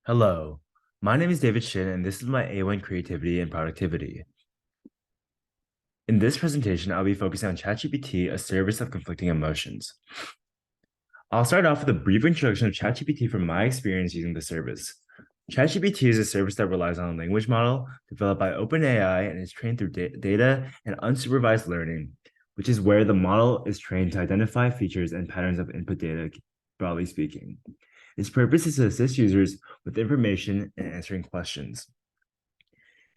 Hello, my name is David Shin, and this is my A1 Creativity and Productivity. In this presentation, I'll be focusing on ChatGPT, a service of conflicting emotions. I'll start off with a brief introduction of ChatGPT from my experience using the service. ChatGPT is a service that relies on a language model developed by OpenAI and is trained through data and unsupervised learning, which is where the model is trained to identify features and patterns of input data, broadly speaking. Its purpose is to assist users with information and answering questions.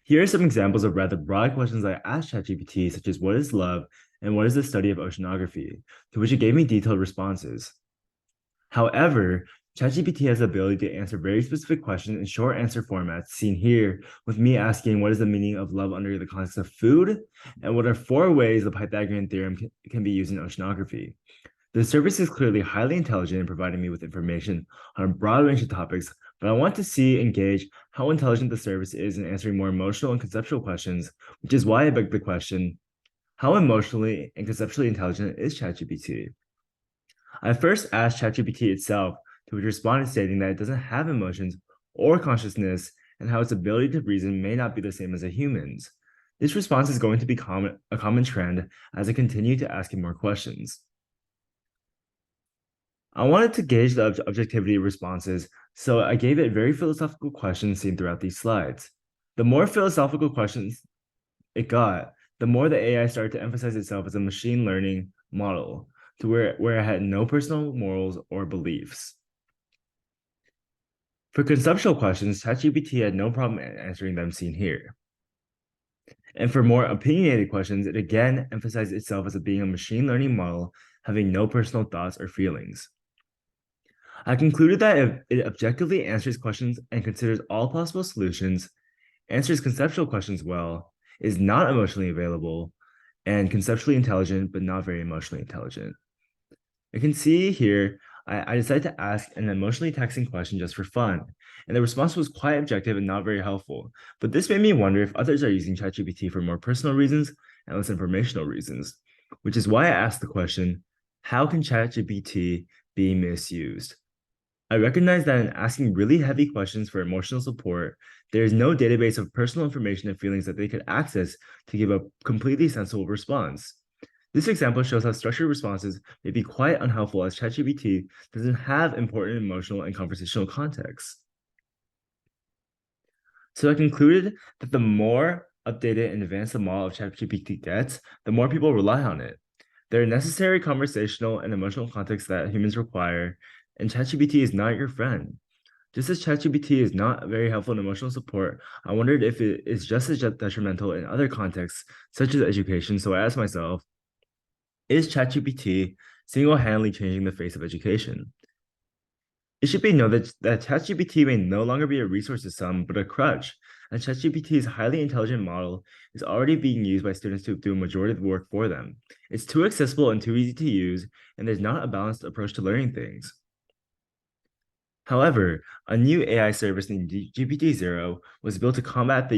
Here are some examples of rather broad questions I asked ChatGPT, such as what is love and what is the study of oceanography, to which it gave me detailed responses. However, ChatGPT has the ability to answer very specific questions in short answer formats, seen here with me asking what is the meaning of love under the context of food, and what are 4 ways the Pythagorean theorem can be used in oceanography. The service is clearly highly intelligent in providing me with information on a broad range of topics, but I want to see and gauge how intelligent the service is in answering more emotional and conceptual questions, which is why I beg the question, how emotionally and conceptually intelligent is ChatGPT? I first asked ChatGPT itself, to which it responded stating that it doesn't have emotions or consciousness and how its ability to reason may not be the same as a human's. This response is going to be a common trend as I continue to ask it more questions. I wanted to gauge the objectivity of responses, so I gave it very philosophical questions seen throughout these slides. The more philosophical questions it got, the more the AI started to emphasize itself as a machine learning model, to where it had no personal morals or beliefs. For conceptual questions, ChatGPT had no problem answering them seen here. And for more opinionated questions, it again emphasized itself as being a machine learning model having no personal thoughts or feelings. I concluded that if it objectively answers questions and considers all possible solutions, answers conceptual questions well, is not emotionally available, and conceptually intelligent, but not very emotionally intelligent. You can see here, I decided to ask an emotionally taxing question just for fun, and the response was quite objective and not very helpful. But this made me wonder if others are using ChatGPT for more personal reasons and less informational reasons, which is why I asked the question, how can ChatGPT be misused? I recognize that in asking really heavy questions for emotional support, there is no database of personal information and feelings that they could access to give a completely sensible response. This example shows how structured responses may be quite unhelpful as ChatGPT doesn't have important emotional and conversational context. So I concluded that the more updated and advanced the model of ChatGPT gets, the more people rely on it. There are necessary conversational and emotional contexts that humans require, and ChatGPT is not your friend. Just as ChatGPT is not very helpful in emotional support, I wondered if it is just as detrimental in other contexts, such as education. So I asked myself, is ChatGPT single-handedly changing the face of education? It should be noted that ChatGPT may no longer be a resource to some, but a crutch, and ChatGPT's highly intelligent model is already being used by students to do a majority of the work for them. It's too accessible and too easy to use, and there's not a balanced approach to learning things. However, a new AI service named GPT-0 was built to combat the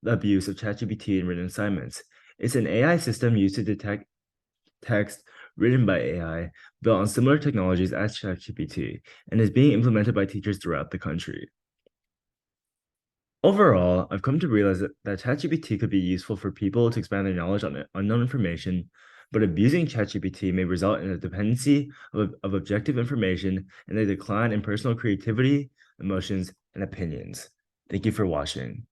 abuse of ChatGPT in written assignments. It's an AI system used to detect text written by AI built on similar technologies as ChatGPT and is being implemented by teachers throughout the country. Overall, I've come to realize that ChatGPT could be useful for people to expand their knowledge on unknown information, but abusing ChatGPT may result in a dependency of objective information and a decline in personal creativity, emotions, and opinions. Thank you for watching.